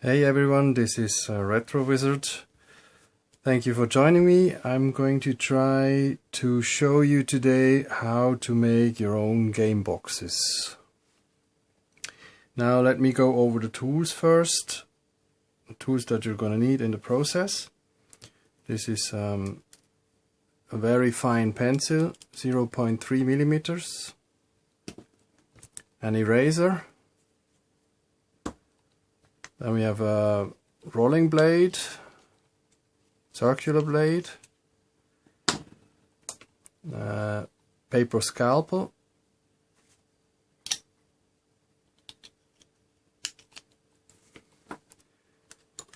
Hey everyone, this is Retro Wizard. Thank you for joining me. I'm going to try to show you today how to make your own game boxes. Now let me go over the tools first. The tools that you're going to need in the process. This is a very fine pencil, 0.3 millimeters. An eraser. Then we have a rolling blade, circular blade, paper scalpel,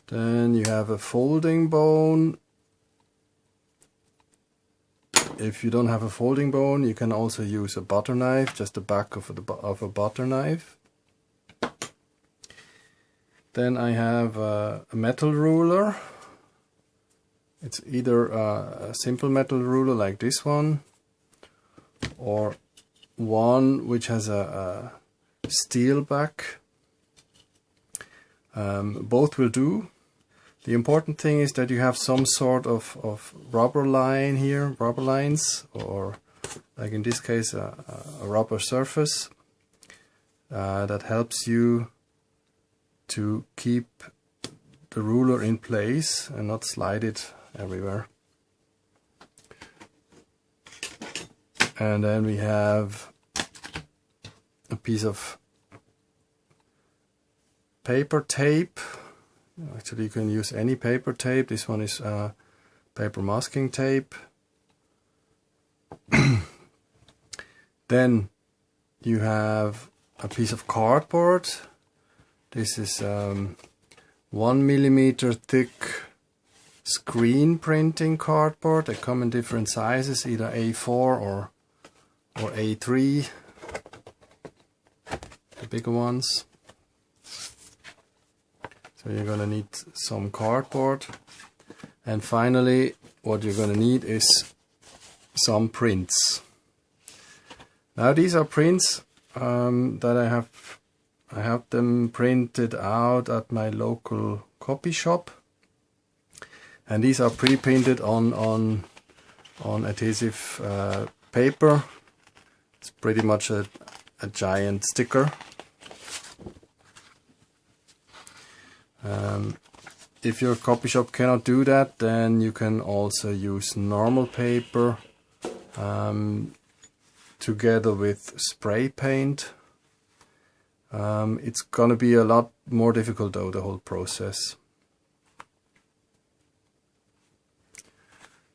then you have a folding bone. If you don't have a folding bone, you can also use a butter knife, just the back of a butter knife. Then I have a metal ruler. It's either a simple metal ruler like this one, or one which has a steel back. Both will do. The important thing is that you have some sort of rubber line here, rubber lines, or like in this case a rubber surface that helps you to keep the ruler in place and not slide it everywhere. And then we have a piece of paper tape. Actually, you can use any paper tape. This one is paper masking tape. Then you have a piece of cardboard. This is 1 millimeter thick screen printing cardboard. They come in different sizes, either A4 or A3, the bigger ones. So you're gonna need some cardboard. And finally, what you're gonna need is some prints. Now these are prints that I have them printed out at my local copy shop, and these are pre-printed on adhesive paper. It's pretty much a giant sticker. If your copy shop cannot do that, then you can also use normal paper together with spray paint. It's gonna be a lot more difficult though, the whole process.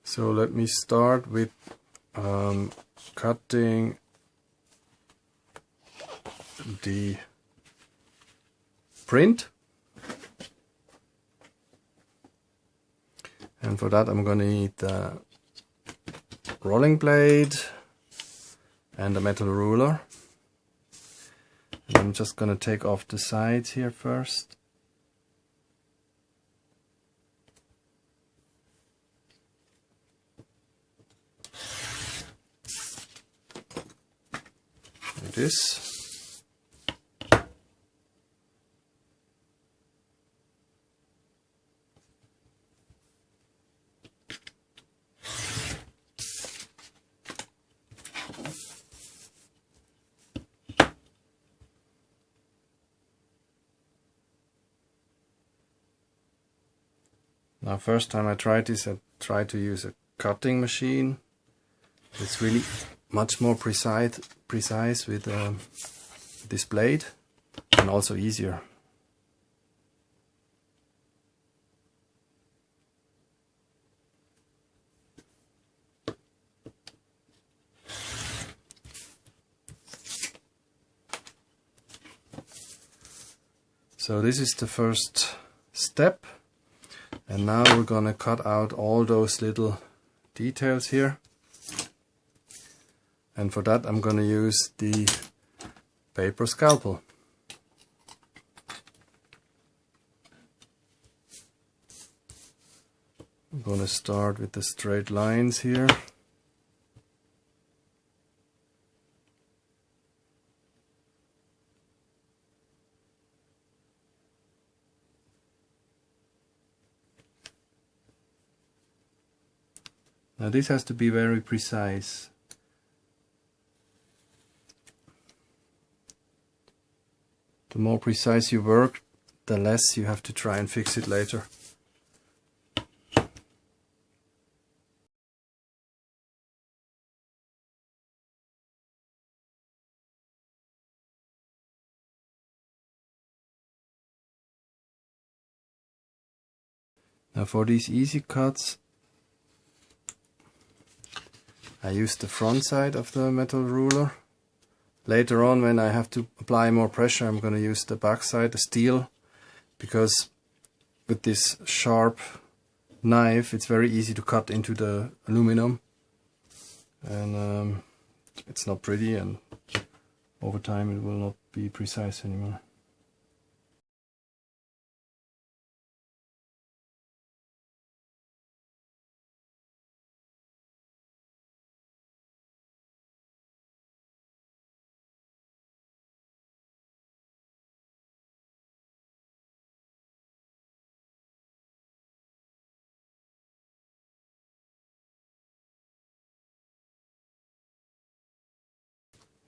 So let me start with cutting the print. And for that I'm gonna need the rolling blade and a metal ruler. I'm just going to take off the sides here first. Like this. Now, first time I tried this, I tried to use a cutting machine. It's really much more precise with this blade, and also easier. So this is the first step. And now we're gonna cut out all those little details here. And for that I'm gonna use the paper scalpel. I'm gonna start with the straight lines here. Now this has to be very precise. The more precise you work, the less you have to try and fix it later. Now for these easy cuts, I use the front side of the metal ruler. Later on, when I have to apply more pressure, I'm going to use the back side, the steel, because with this sharp knife it's very easy to cut into the aluminum, and it's not pretty, and over time it will not be precise anymore.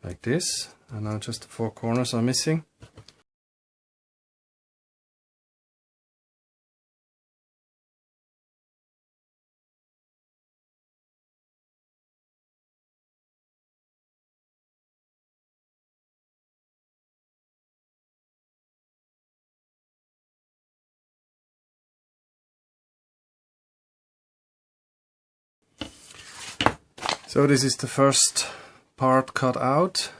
Like this, and now just the four corners are missing. So this is the first part cut out.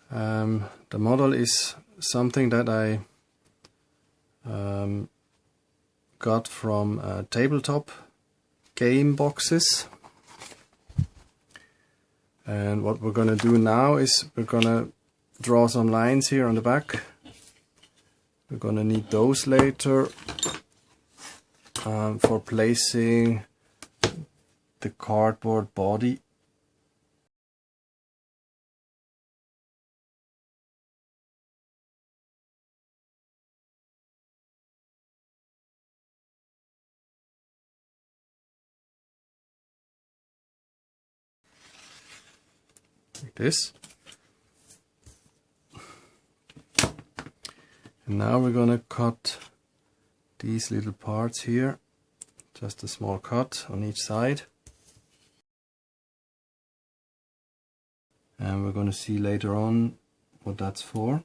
The model is something that I got from tabletop game boxes. And what we're going to do now is we're going to draw some lines here on the back. We're going to need those later for placing the cardboard body. Like this. And now we're going to cut these little parts here, just a small cut on each side. And we're going to see later on what that's for.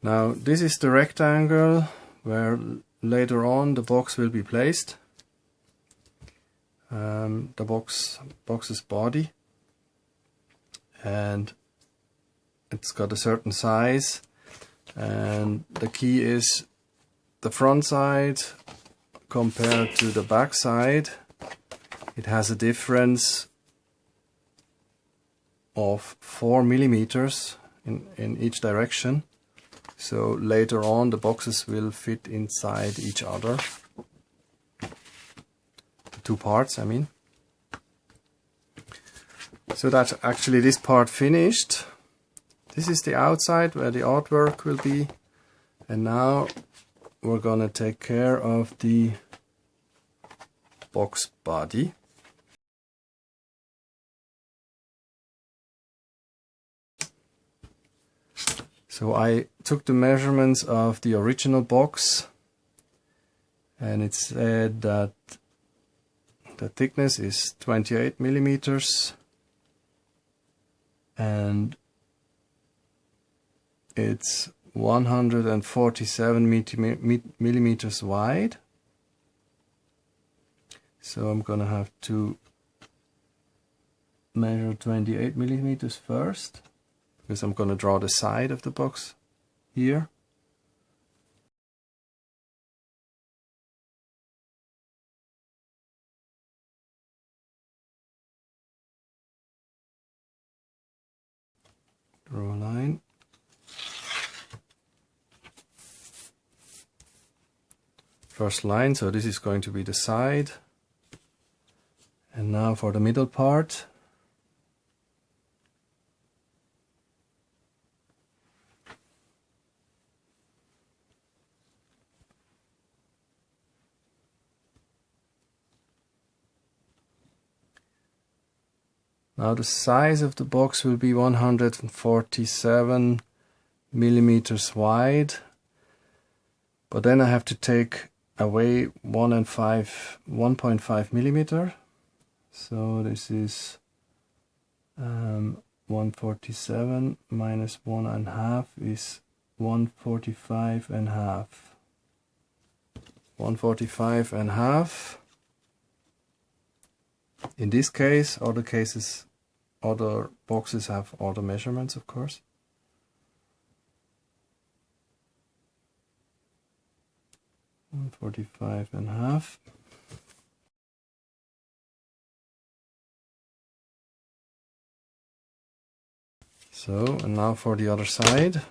Now this is the rectangle where later on the box will be placed. The box's body, and it's got a certain size, and the key is the front side compared to the back side. It has a difference of 4 millimeters in each direction. So later on the boxes will fit inside each other. The two parts, I mean. So that's actually this part finished. This is the outside where the artwork will be. And now we're gonna take care of the box body. So I took the measurements of the original box, and it said that the thickness is 28 millimeters and it's 147 millimeters wide. So I'm gonna have to measure 28 millimeters first, because I'm going to draw the side of the box here. Draw a line. First line, so this is going to be the side. And now for the middle part. Now the size of the box will be 147 millimeters wide, but then I have to take away 1.5 millimeter. So this is 147 minus 1.5 is 145.5. 145.5. In this case, other boxes have other measurements, of course. $145.5. So, and now for the other side.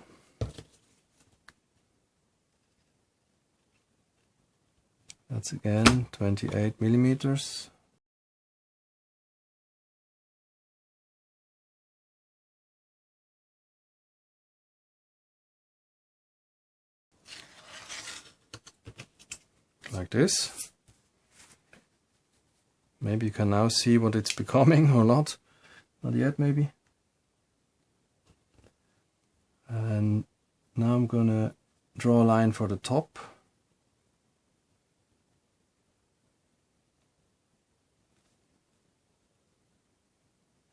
That's again 28 millimeters. Like this. Maybe you can now see what it's becoming or not. Not yet, maybe. And now I'm gonna draw a line for the top.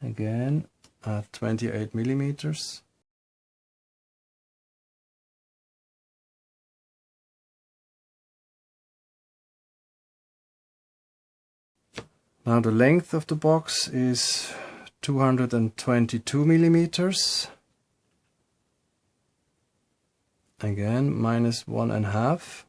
Again at 28 millimeters. Now the length of the box is 222 millimeters. Again, minus 1.5.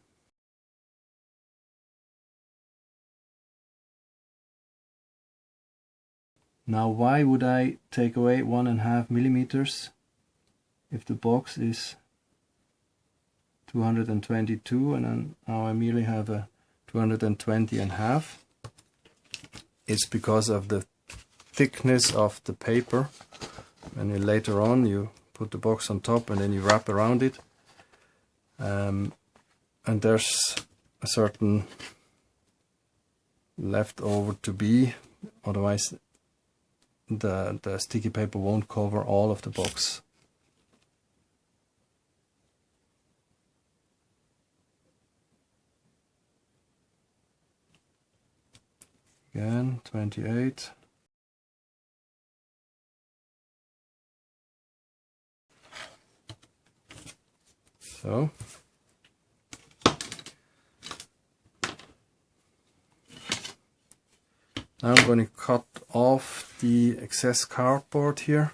Now why would I take away 1.5 millimeters if the box is 222 and then now I merely have a 220.5? It's because of the thickness of the paper. And later on you put the box on top and then you wrap around it. And there's a certain leftover to be, otherwise the sticky paper won't cover all of the box. Again, 28. So. Now I'm going to cut off the excess cardboard here.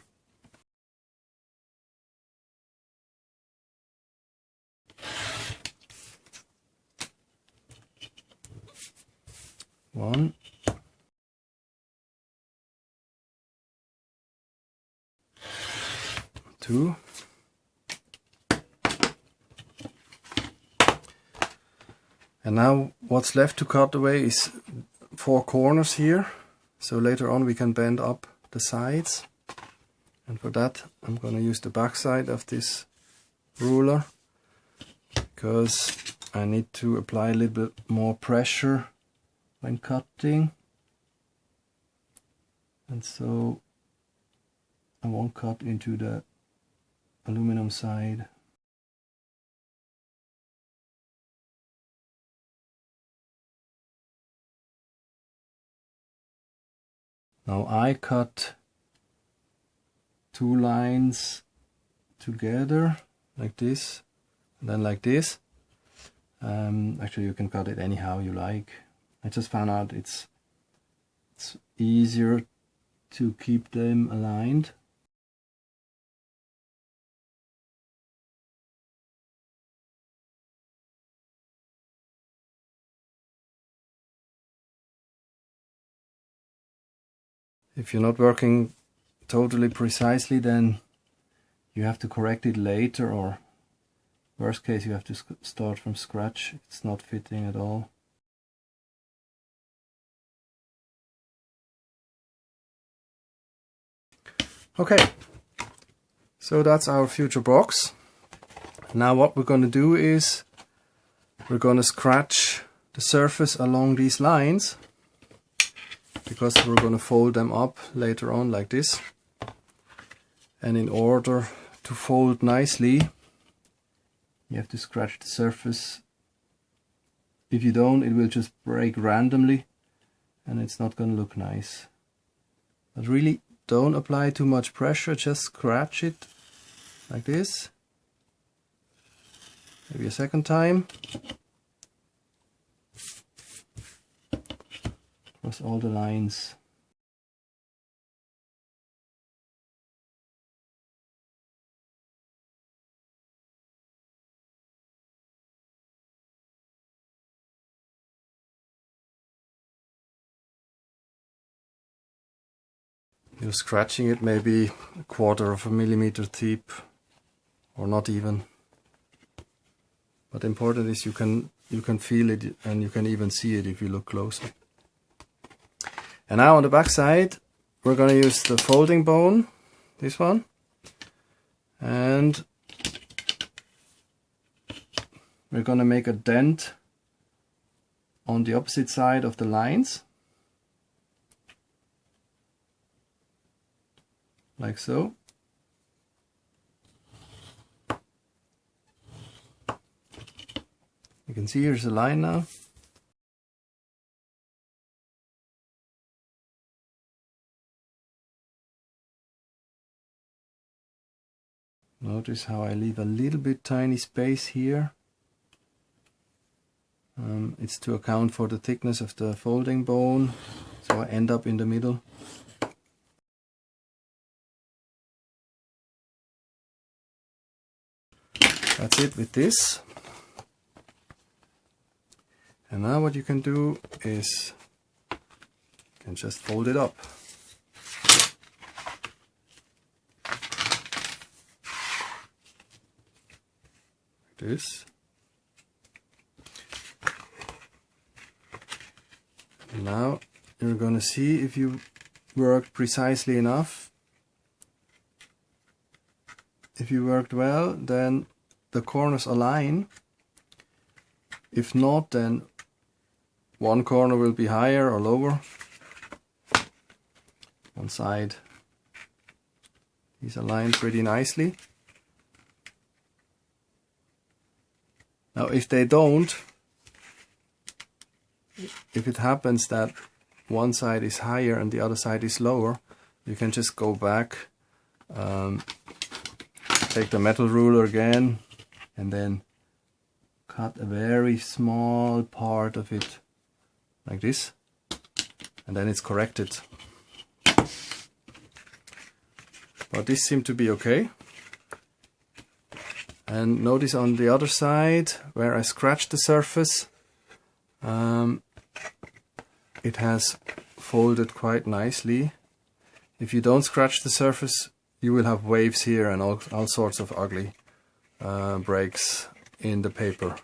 One. Two. And now what's left to cut away is 4 corners here. So later on we can bend up the sides. And for that I'm going to use the back side of this ruler, because I need to apply a little bit more pressure when cutting. And so I won't cut into the aluminum side. Now I cut 2 lines together like this and then like this. Actually you can cut it anyhow you like. I just found out it's easier to keep them aligned. If you're not working totally precisely, then you have to correct it later, or worst case you have to start from scratch. It's not fitting at all. Okay, so that's our future box. Now what we're going to do is we're going to scratch the surface along these lines, because we're going to fold them up later on like this. And in order to fold nicely, you have to scratch the surface. If you don't, it will just break randomly and it's not going to look nice. But really, don't apply too much pressure, just scratch it like this. Maybe a second time. Across all the lines. You're scratching it maybe 1/4 millimeter deep, or not even. But important is you can feel it, and you can even see it if you look closer. And now on the back side, we're going to use the folding bone, this one, and we're going to make a dent on the opposite side of the lines. Like so. You can see here's a line now. Notice how I leave a little bit tiny space here. It's to account for the thickness of the folding bone, so I end up in the middle. That's it with this. And now what you can do is you can just fold it up. Like this. And now you're going to see if you worked precisely enough. If you worked well, then the corners align. If not, then one corner will be higher or lower. One side is aligned pretty nicely. Now if they don't, if it happens that one side is higher and the other side is lower, you can just go back, take the metal ruler again, and then cut a very small part of it like this, and then it's corrected. But this seemed to be okay. And notice on the other side where I scratched the surface, it has folded quite nicely. If you don't scratch the surface, you will have waves here and all sorts of ugly breaks in the paper.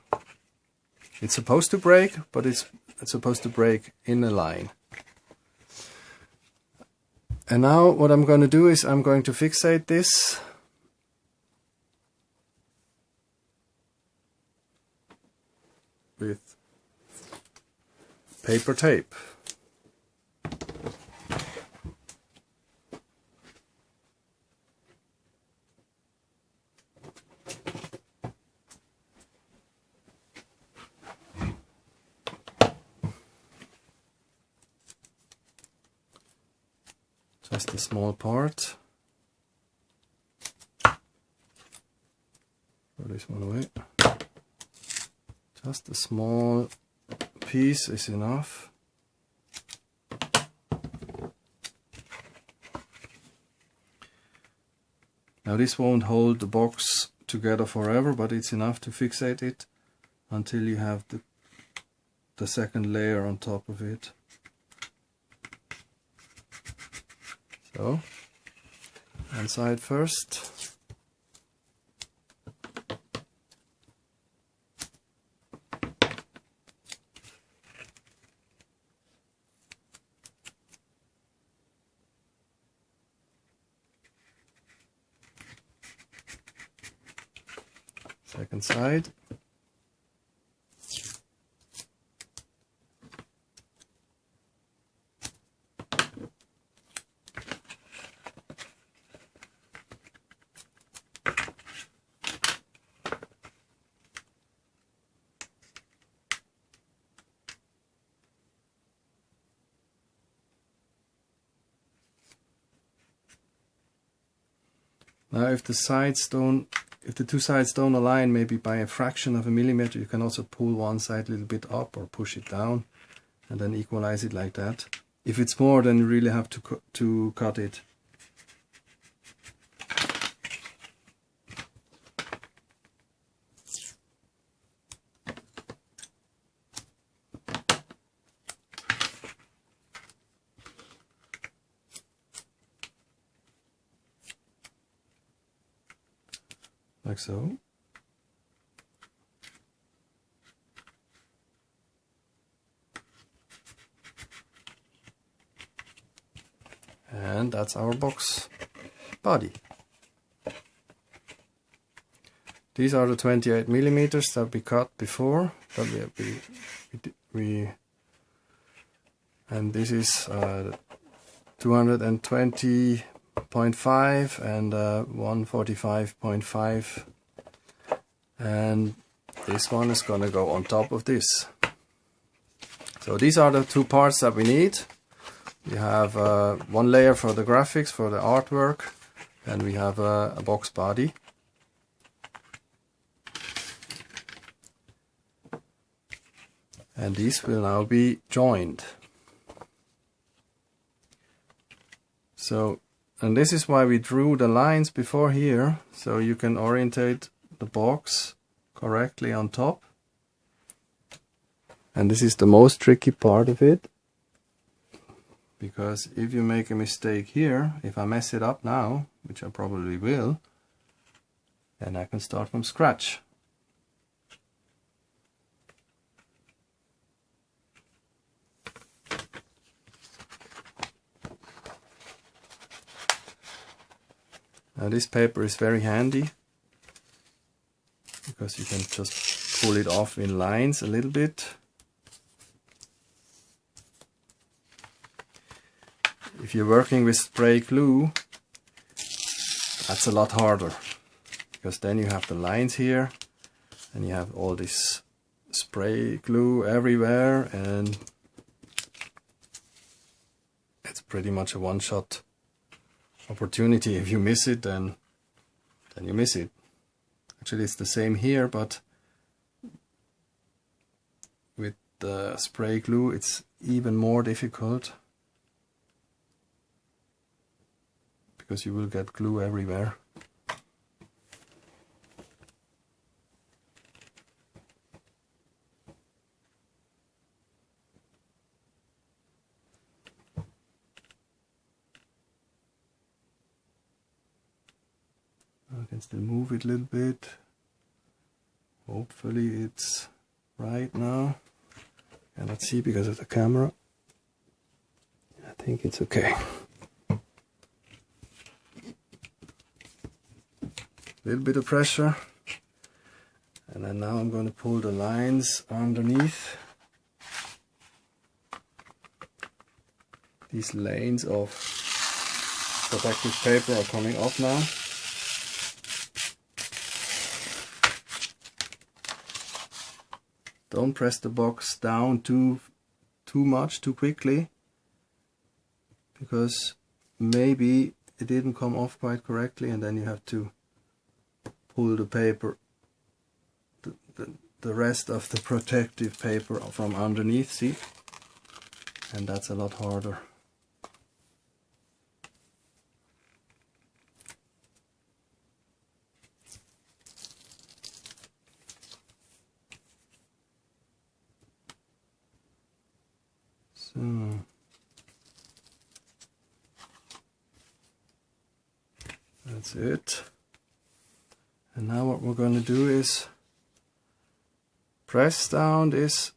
It's supposed to break, but it's supposed to break in a line. And now what I'm going to do is I'm going to fixate this with paper tape. Just a small part. Throw this one away. Just a small piece is enough. Now this won't hold the box together forever, but it's enough to fixate it until you have the second layer on top of it. So, one side first. second side. Now if the two sides don't align maybe by a fraction of a millimeter, you can also pull one side a little bit up or push it down and then equalize it like that. If it's more, then you really have to cut it. Like so. And that's our box body. These are the 28 millimeters that we cut before. That and this is 220.5 and 145.5, and this one is gonna go on top of this. So these are the two parts that we need. We have one layer for the graphics, for the artwork, and we have a box body. And these will now be joined. So, and this is why we drew the lines before here, so you can orientate the box correctly on top. And this is the most tricky part of it, because if you make a mistake here, if I mess it up now, which I probably will, then I can start from scratch. Now this paper is very handy, because you can just pull it off in lines a little bit. If you're working with spray glue, that's a lot harder, because then you have the lines here and you have all this spray glue everywhere, and it's pretty much a one-shot opportunity. If you miss it, then you miss it. Actually, it's the same here, but with the spray glue it's even more difficult, because you will get glue everywhere. I can still move it a little bit. Hopefully it's right now. Cannot see because of the camera. I think it's okay. Little bit of pressure, and then now I'm going to pull the lines underneath. These lanes of protective paper are coming off now. Don't press the box down too much, too quickly, because maybe it didn't come off quite correctly, and then you have to pull the paper, the rest of the protective paper from underneath, see? And that's a lot harder. So that's it. And now what we're going to do is press down this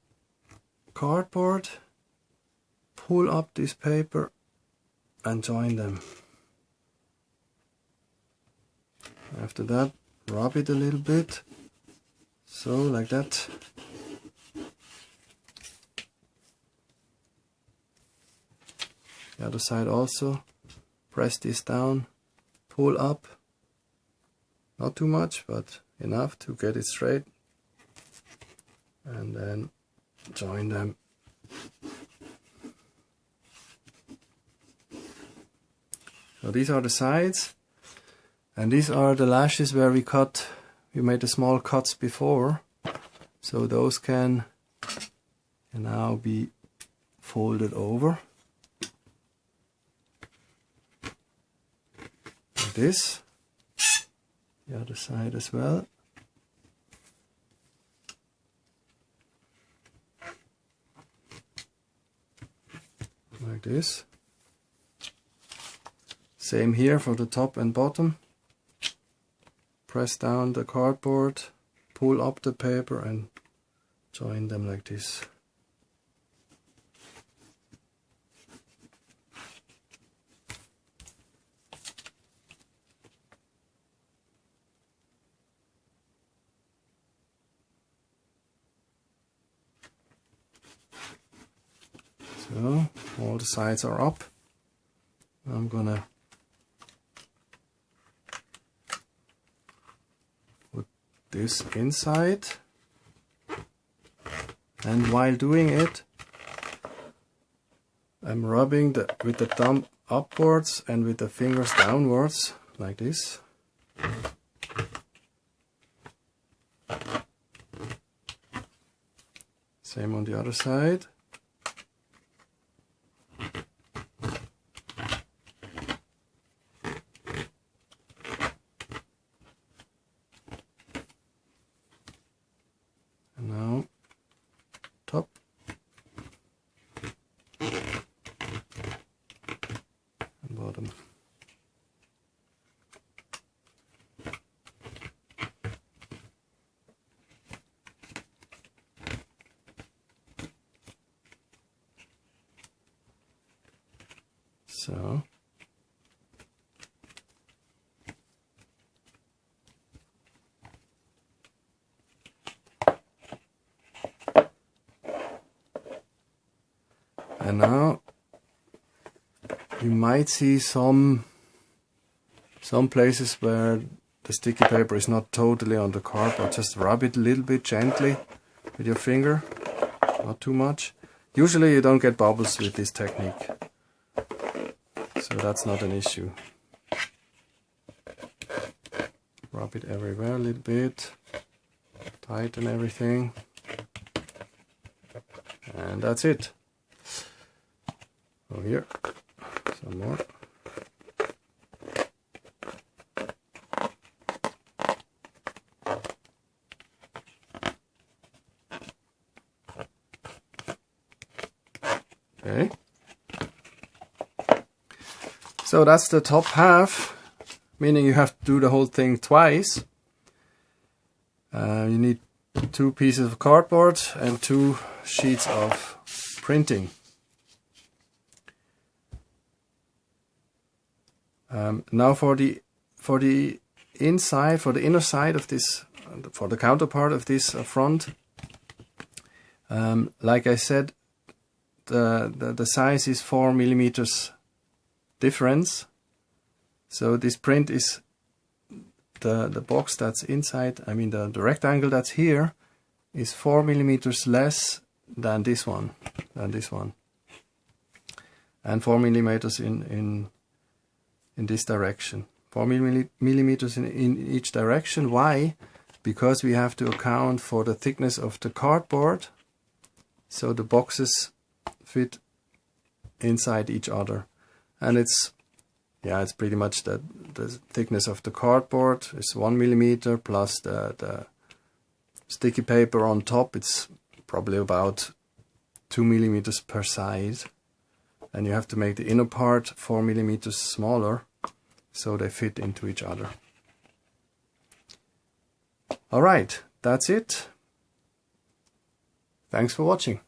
cardboard, pull up this paper and join them. After that, rub it a little bit So like that. The other side also. Press this down, pull up, not too much, but enough to get it straight, and then join them. So these are the sides, and these are the lashes where we made the small cuts before, so those can now be folded over. This, the other side as well. Like this. Same here for the top and bottom. Press down the cardboard, pull up the paper and join them like this. So all the sides are up. I'm gonna put this inside, and while doing it I'm rubbing with the thumb upwards and with the fingers downwards like this. Same on the other side. And now top. And bottom. So and now you might see some places where the sticky paper is not totally on the cardboard. Just rub it a little bit gently with your finger, not too much. Usually you don't get bubbles with this technique, so that's not an issue. Rub it everywhere a little bit, tighten everything, and that's it. Over here, some more. Okay. So that's the top half, meaning you have to do the whole thing twice. You need 2 pieces of cardboard and 2 sheets of printing. Now for the inside, for the inner side of this, for the counterpart of this front, like I said, the size is 4 millimeters difference. So this print is the box that's inside, I mean the rectangle that's here is 4 millimeters less than this one, and 4 millimeters in this direction. 4 millimeters in each direction. Why? Because we have to account for the thickness of the cardboard, so the boxes fit inside each other. And it's pretty much the thickness of the cardboard is 1 millimeter plus the sticky paper on top. It's probably about 2 millimeters per side, and you have to make the inner part 4 millimeters smaller so they fit into each other. Alright, that's it. Thanks for watching.